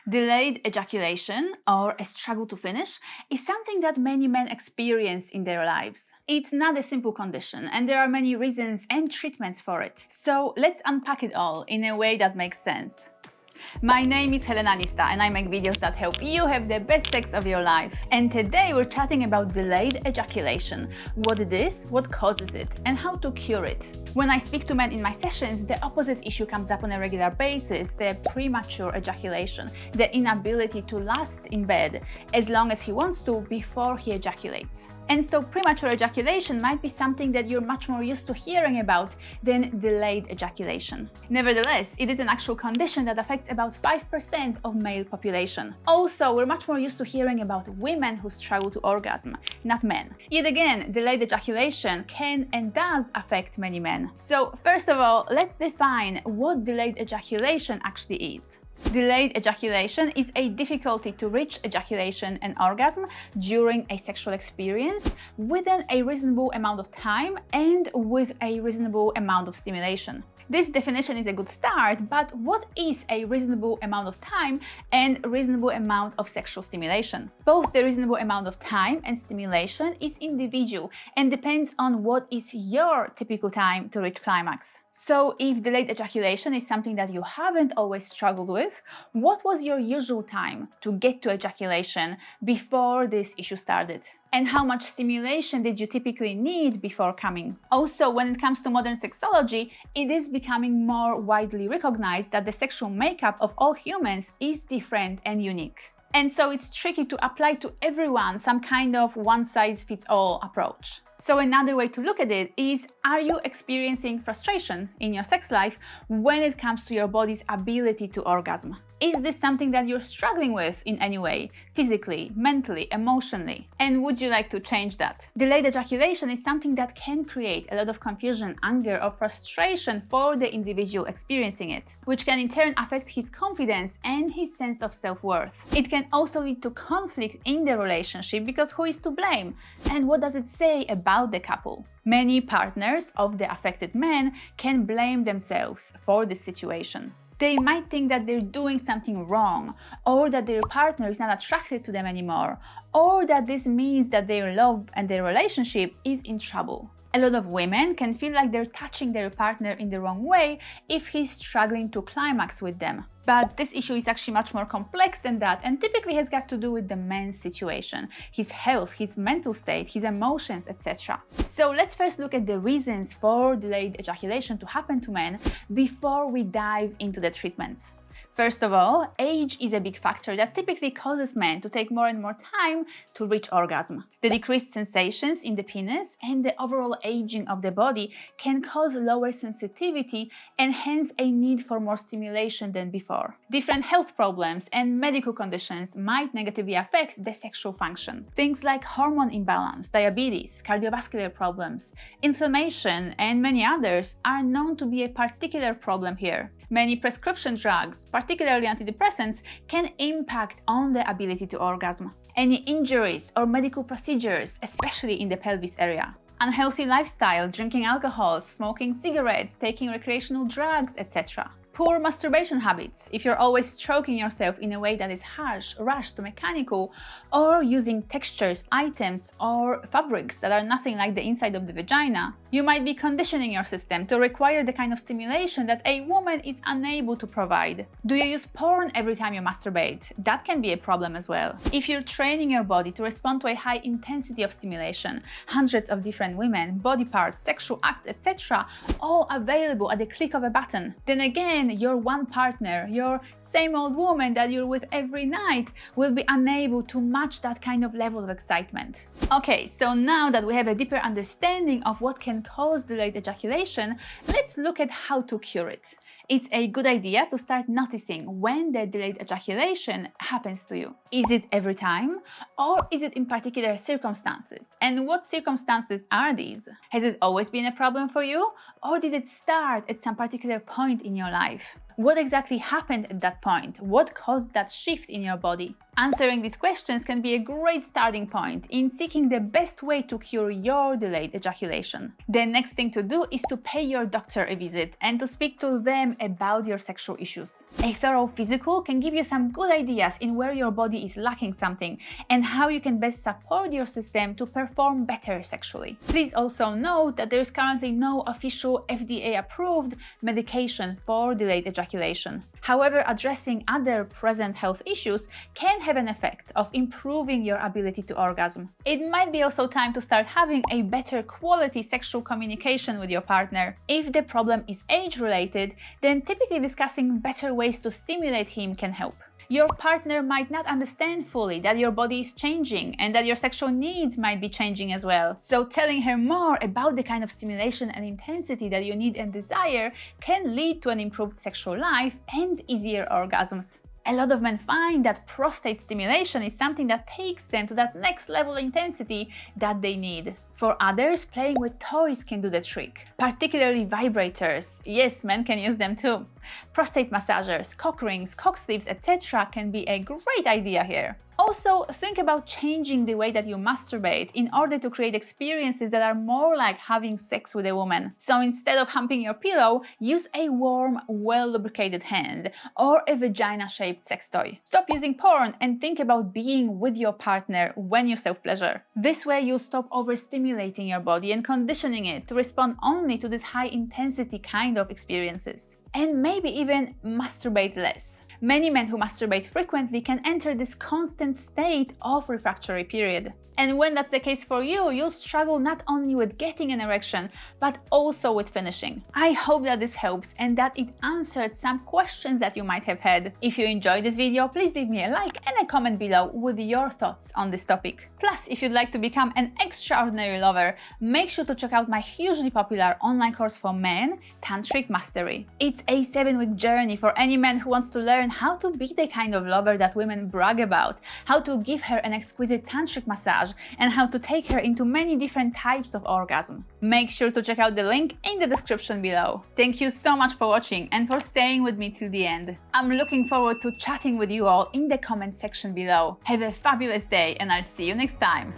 Delayed ejaculation, or a struggle to finish, is something that many men experience in their lives. It's not a simple condition, and there are many reasons and treatments for it. So let's unpack it all in a way that makes sense. My name is Helena Nista, and I make videos that help you have the best sex of your life. And today we're chatting about delayed ejaculation, what it is, what causes it, and how to cure it. When I speak to men in my sessions, the opposite issue comes up on a regular basis: the premature ejaculation, the inability to last in bed as long as he wants to before he ejaculates. And so premature ejaculation might be something that you're much more used to hearing about than delayed ejaculation. Nevertheless, it is an actual condition that affects about 5% of male population. Also, we're much more used to hearing about women who struggle to orgasm, not men. Yet again, delayed ejaculation can and does affect many men. So first of all, let's define what delayed ejaculation actually is. Delayed ejaculation is a difficulty to reach ejaculation and orgasm during a sexual experience within a reasonable amount of time and with a reasonable amount of stimulation. This definition is a good start, but what is a reasonable amount of time and reasonable amount of sexual stimulation? Both the reasonable amount of time and stimulation is individual and depends on what is your typical time to reach climax. So if delayed ejaculation is something that you haven't always struggled with, what was your usual time to get to ejaculation before this issue started? And how much stimulation did you typically need before coming? Also, when it comes to modern sexology, it is becoming more widely recognized that the sexual makeup of all humans is different and unique. And so it's tricky to apply to everyone some kind of one-size-fits-all approach. So another way to look at it is, are you experiencing frustration in your sex life when it comes to your body's ability to orgasm? Is this something that you're struggling with in any way, physically, mentally, emotionally? And would you like to change that? Delayed ejaculation is something that can create a lot of confusion, anger, or frustration for the individual experiencing it, which can in turn affect his confidence and his sense of self-worth. It can also lead to conflict in the relationship because who is to blame? And what does it say about the couple? Many partners of the affected men can blame themselves for this situation. They might think that they're doing something wrong, or that their partner is not attracted to them anymore, or that this means that their love and their relationship is in trouble. A lot of women can feel like they're touching their partner in the wrong way if he's struggling to climax with them. But this issue is actually much more complex than that and typically has got to do with the man's situation, his health, his mental state, his emotions, etc. So let's first look at the reasons for delayed ejaculation to happen to men before we dive into the treatments. First of all, age is a big factor that typically causes men to take more and more time to reach orgasm. The decreased sensations in the penis and the overall aging of the body can cause lower sensitivity and hence a need for more stimulation than before. Different health problems and medical conditions might negatively affect the sexual function. Things like hormone imbalance, diabetes, cardiovascular problems, inflammation, and many others are known to be a particular problem here. Many prescription drugs, particularly antidepressants, can impact on the ability to orgasm. Any injuries or medical procedures, especially in the pelvis area. Unhealthy lifestyle, drinking alcohol, smoking cigarettes, taking recreational drugs, etc. Poor masturbation habits, if you're always stroking yourself in a way that is harsh, rushed, mechanical, or using textures, items, or fabrics that are nothing like the inside of the vagina, you might be conditioning your system to require the kind of stimulation that a woman is unable to provide. Do you use porn every time you masturbate? That can be a problem as well. If you're training your body to respond to a high intensity of stimulation, hundreds of different women, body parts, sexual acts, etc., all available at the click of a button, then again, your one partner, your same old woman that you're with every night, will be unable to match that kind of level of excitement. Okay, so now that we have a deeper understanding of what can cause delayed ejaculation, let's look at how to cure it. It's a good idea to start noticing when the delayed ejaculation happens to you. Is it every time, or is it in particular circumstances? And what circumstances are these? Has it always been a problem for you, or did it start at some particular point in your life? What exactly happened at that point? What caused that shift in your body? Answering these questions can be a great starting point in seeking the best way to cure your delayed ejaculation. The next thing to do is to pay your doctor a visit and to speak to them about your sexual issues. A thorough physical can give you some good ideas in where your body is lacking something and how you can best support your system to perform better sexually. Please also note that there is currently no official FDA-approved medication for delayed ejaculation. However, addressing other present health issues can have an effect of improving your ability to orgasm. It might be also time to start having a better quality sexual communication with your partner. If the problem is age-related, then typically discussing better ways to stimulate him can help. Your partner might not understand fully that your body is changing and that your sexual needs might be changing as well. So telling her more about the kind of stimulation and intensity that you need and desire can lead to an improved sexual life and easier orgasms. A lot of men find that prostate stimulation is something that takes them to that next level intensity that they need. For others, playing with toys can do the trick, particularly vibrators. Yes, men can use them too. Prostate massagers, cock rings, cock sleeves, etc. can be a great idea here. Also, think about changing the way that you masturbate in order to create experiences that are more like having sex with a woman. So instead of humping your pillow, use a warm, well-lubricated hand or a vagina-shaped sex toy. Stop using porn and think about being with your partner when you self-pleasure. This way you'll stop overstimulating your body and conditioning it to respond only to this high-intensity kind of experiences. And maybe even masturbate less. Many men who masturbate frequently can enter this constant state of refractory period. And when that's the case for you, you'll struggle not only with getting an erection, but also with finishing. I hope that this helps and that it answered some questions that you might have had. If you enjoyed this video, please leave me a like and a comment below with your thoughts on this topic. Plus, if you'd like to become an extraordinary lover, make sure to check out my hugely popular online course for men, Tantric Mastery. It's a 7-week journey for any man who wants to learn how to be the kind of lover that women brag about, how to give her an exquisite tantric massage, and how to take her into many different types of orgasm. Make sure to check out the link in the description below. Thank you so much for watching and for staying with me till the end. I'm looking forward to chatting with you all in the comment section below. Have a fabulous day and I'll see you next time.